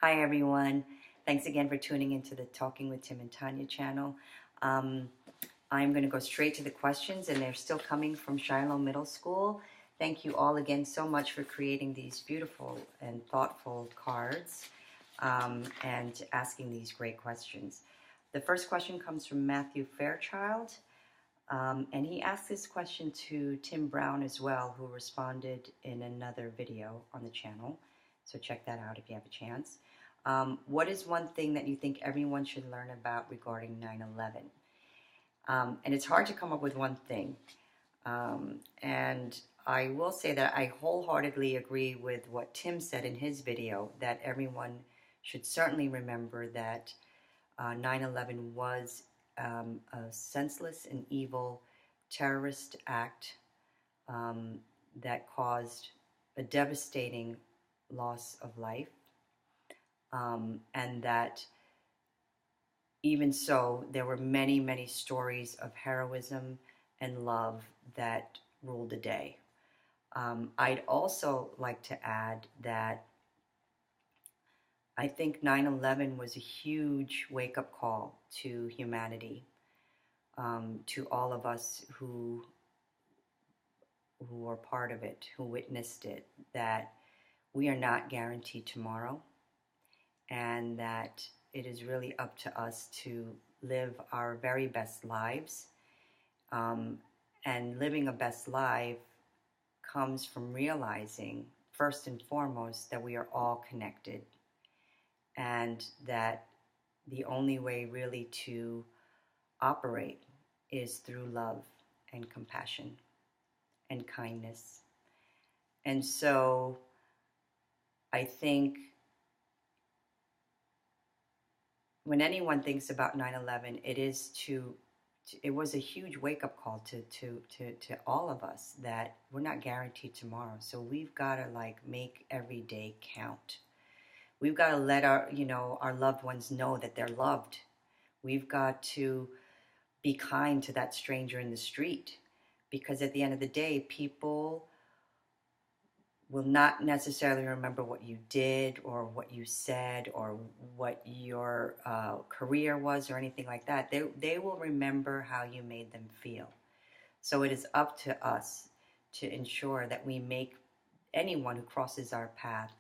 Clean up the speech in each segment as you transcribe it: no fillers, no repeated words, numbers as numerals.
Hi, everyone. Thanks again for tuning into the Talking with Tim and Tanya channel. Um, I'm going to go straight to the questions, and they're still coming from Shiloh Middle School. Thank you all again so much for creating these beautiful and thoughtful cards and asking these great questions. The first question comes from Matthew Fairchild, and he asked this question to Tim Brown as well, who responded in another video on the channel. So check that out if you have a chance. What is one thing that you think everyone should learn about regarding 9/11? And it's hard to come up with one thing. And I will say that I wholeheartedly agree with what Tim said in his video, that everyone should certainly remember that 9/11 was a senseless and evil terrorist act that caused a devastating loss of life. And that even so, there were many, many stories of heroism and love that ruled the day. I'd also like to add that I think 9/11 was a huge wake-up call to humanity, to all of us who were part of it, who witnessed it, that we are not guaranteed tomorrow, and that it is really up to us to live our very best lives. And living a best life comes from realizing, first and foremost, that we are all connected, and that the only way really to operate is through love and compassion and kindness. And so I think when anyone thinks about 9/11, it was a huge wake-up call to all of us, that we're not guaranteed tomorrow. So we've got to make every day count. We've got to let our loved ones know that they're loved. We've got to be kind to that stranger in the street, because at the end of the day, people will not necessarily remember what you did or what you said or what your career was or anything like that. They will remember how you made them feel. So it is up to us to ensure that we make anyone who crosses our path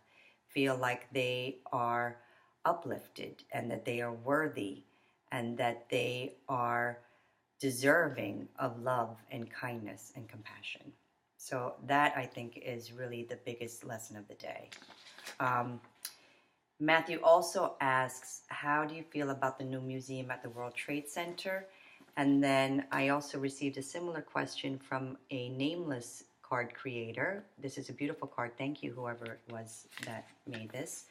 feel like they are uplifted, and that they are worthy, and that they are deserving of love and kindness and compassion. So that, I think, is really the biggest lesson of the day. Matthew also asks, how do you feel about the new museum at the World Trade Center? And then I also received a similar question from a nameless card creator. This is a beautiful card. Thank you, whoever it was that made this.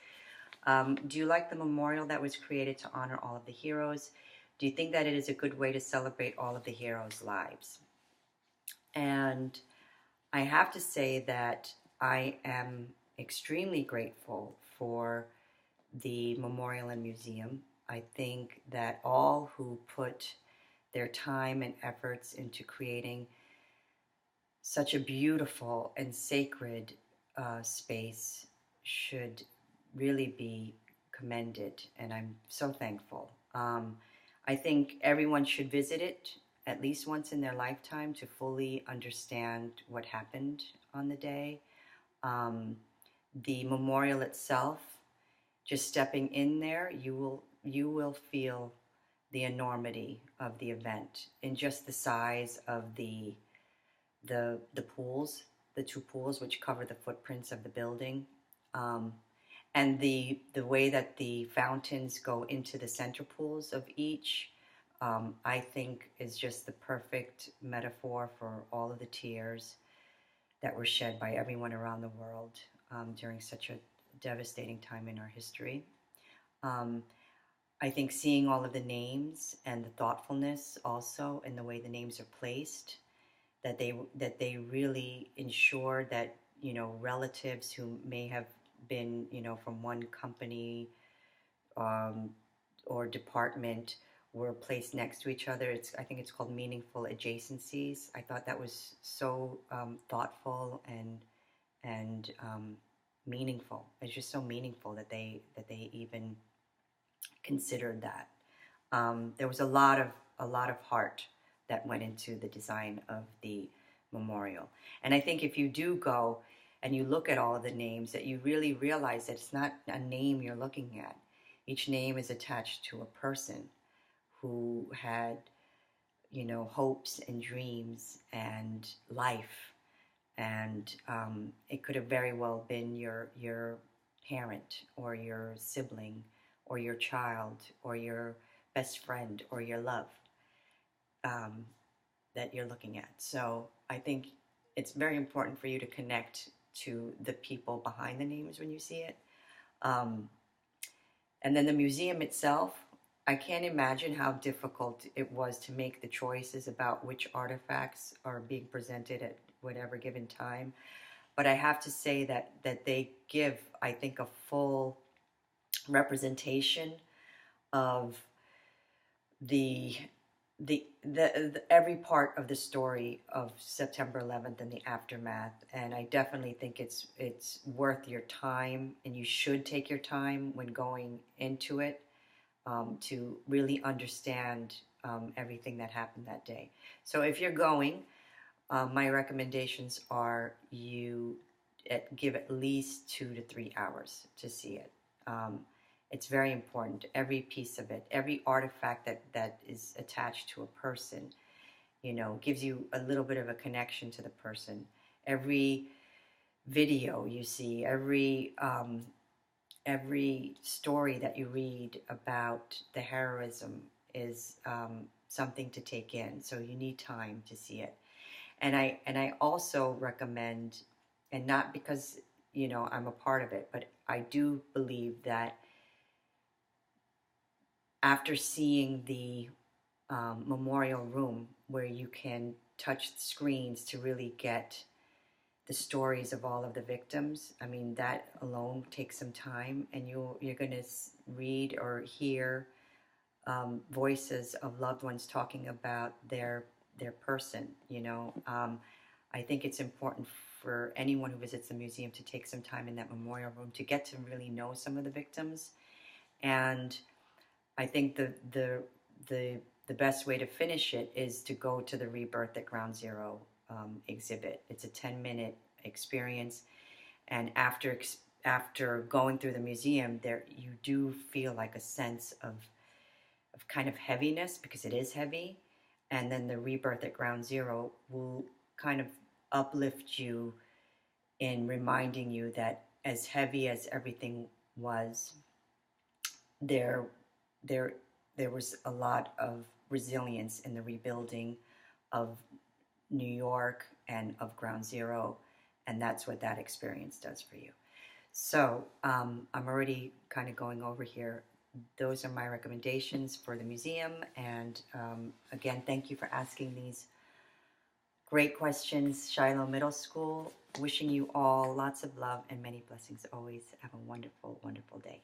Do you like the memorial that was created to honor all of the heroes? Do you think that it is a good way to celebrate all of the heroes' lives? And I have to say that I am extremely grateful for the memorial and museum. I think that all who put their time and efforts into creating such a beautiful and sacred space should really be commended, and I'm so thankful. I think everyone should visit it at least once in their lifetime to fully understand what happened on the day. The memorial itself, just stepping in there, you will feel the enormity of the event in just the size of the pools, the two pools which cover the footprints of the building, and the way that the fountains go into the center pools of each. I think is just the perfect metaphor for all of the tears that were shed by everyone around the world during such a devastating time in our history. I think seeing all of the names and the thoughtfulness also in the way the names are placed, that they really ensure that relatives who may have been from one company or department were placed next to each other. I think it's called meaningful adjacencies. I thought that was so thoughtful and meaningful. It's just so meaningful that they even considered that. There was a lot of heart that went into the design of the memorial. And I think if you do go and you look at all of the names, that you really realize that it's not a name you're looking at. Each name is attached to a person who had, you know, hopes and dreams and life. And it could have very well been your parent or your sibling or your child or your best friend or your love um, that you're looking at. So I think it's very important for you to connect to the people behind the names when you see it. Um, and then the museum itself, I can't imagine how difficult it was to make the choices about which artifacts are being presented at whatever given time. But I have to say that they give, I think, a full representation of the every part of the story of September 11th and the aftermath. And I definitely think it's worth your time, and you should take your time when going into it to really understand everything that happened that day. So if you're going, my recommendations are you give at least 2 to 3 hours to see it. It's very important. Every piece of it, every artifact that is attached to a person, you know, gives you a little bit of a connection to the person. Every video you see, every story that you read about the heroism is something to take in. So you need time to see it. And I also recommend, and not because, you know, I'm a part of it, but I do believe that after seeing the memorial room where you can touch the screens to really get the stories of all of the victims, I mean, that alone takes some time, and you're going to read or hear voices of loved ones talking about their person, you know. I think it's important for anyone who visits the museum to take some time in that memorial room to get to really know some of the victims. And I think the best way to finish it is to go to the Rebirth at Ground Zero exhibit. It's a 10-minute experience, and after going through the museum, there you do feel like a sense of kind of heaviness, because it is heavy, and then the Rebirth at Ground Zero will kind of uplift you in reminding you that as heavy as everything was, there was a lot of resilience in the rebuilding of New York and of Ground Zero, and that's what that experience does for you. So I'm already kind of going over here. Those are my recommendations for the museum, and again, thank you for asking these great questions, Shiloh Middle School. Wishing you all lots of love and many blessings always. Have a wonderful, wonderful day.